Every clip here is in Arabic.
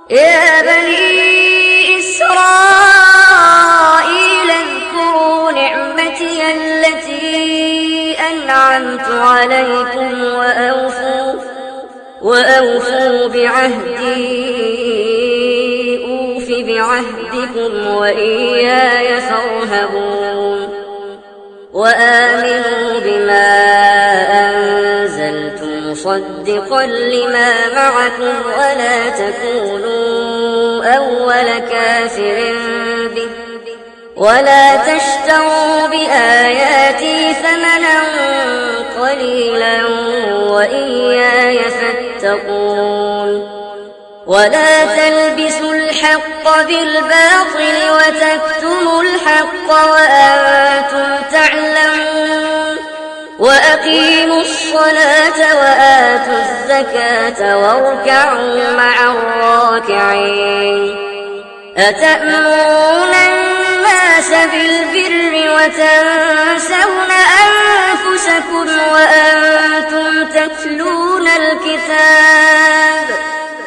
يا بني إسرائيل اذكروا نعمتي التي أنعمت عليكم وأوفوا بعهدي أوف بعهدكم وإياي فارهبون وآمنوا بما أنزلت مصدقا لما معكم ولا تكونوا أول كافر به ولا تشتروا بآياتي ثمنا قليلا وإياي فاتقون ولا تلبسوا الحق بالباطل وتكتموا الحق وأنتم تعلمون وأقيموا الصلاة وآتوا الزكاة واركعوا مع الراكعين أتأمرون الناس بالبر وتنسون أنفسكم وأنتم تتلون الكتاب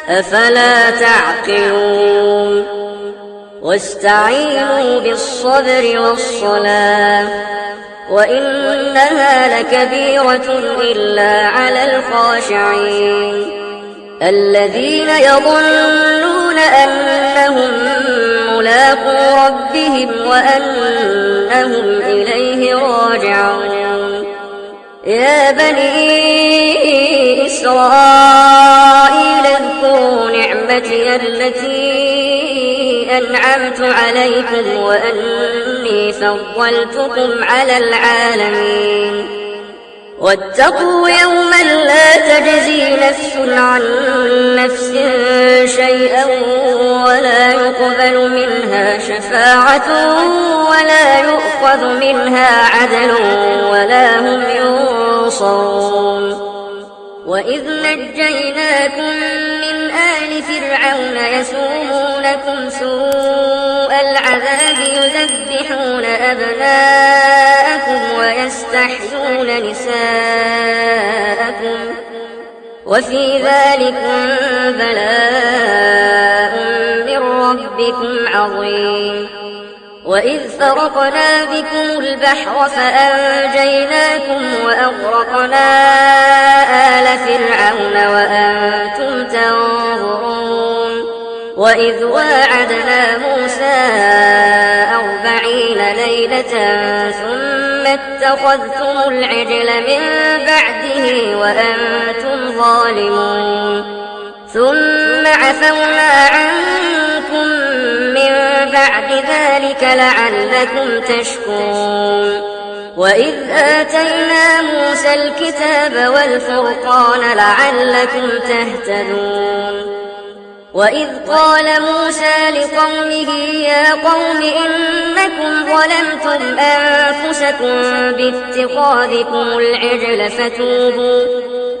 أفلا تعقلون واستعينوا بالصبر والصلاة وإنها لكبيرة إلا على الخاشعين الذين يظنون أنهم ملاقو ربهم وأنهم إليه راجعون يا بني إسرائيل اذكروا نعمتي التي أنعمت عليكم وأني فضلتكم على العالمين واتقوا يوما لا تجزي نفس عن نفس شيئا ولا يقبل منها شفاعة ولا يؤخذ منها عدل ولا هم ينصرون وإذ نجيناكم من آل فرعون يسومونكم سوء العذاب يذبحون أبناءكم ويستحيون نساءكم وفي ذلكم بلاء من ربكم عظيم وإذ فرقنا بكم البحر فأنجيناكم وأغرقنا آل فرعون وأنتم تنظرون وإذ واعدنا موسى 40 ليلة ثم اتخذتم العجل من بعده وأنتم ظالمون ثم عفونا عنكم من بعد ذلك لعلكم تشكرون وإذ آتينا موسى الكتاب والفرقان لعلكم تهتدون وإذ قال موسى لقومه يا قوم إنكم ظلمتم أنفسكم باتخاذكم العجل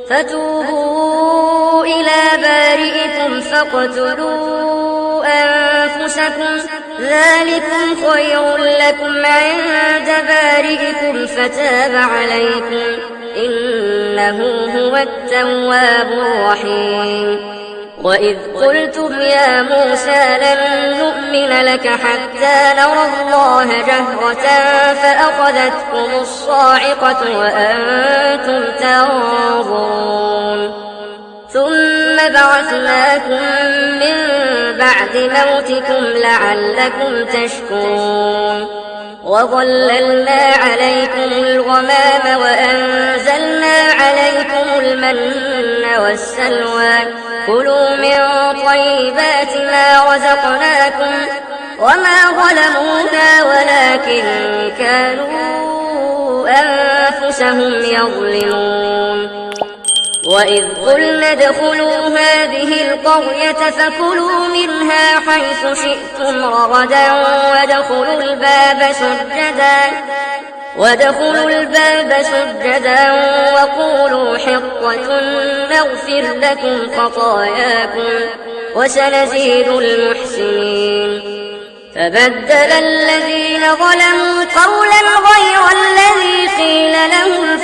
فتوبوا إلى بارئكم فاقتلوا أنفسكم ذلكم خير لكم عند بارئكم فتاب عليكم إنه هو التواب الرحيم وإذ قلتم يا موسى لن نؤمن لك حتى نرى الله جهرة فأخذتكم الصاعقة وأنتم تنظرون ثم بعثناكم من بعد موتكم لعلكم تشكرون وظللنا عليكم الغمام وأنزلنا عليكم المن والسلوى كلوا من طيبات ما رزقناكم وما ظلمونا ولكن كانوا أنفسهم يظلمون وإذ قلنا ادخلوا هذه القرية فكلوا منها حيث شئتم رغدا وادخلوا الباب سجدا وقولوا حطة نغفر لكم خطاياكم وسنزيد المحسنين فبدل الذين ظلموا قولا غير الذي قيل لهم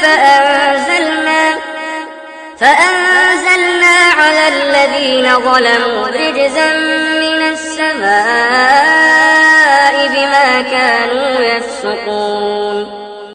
فأنزلنا على الذين ظلموا رجزا من السماء بما كانوا يفسقون.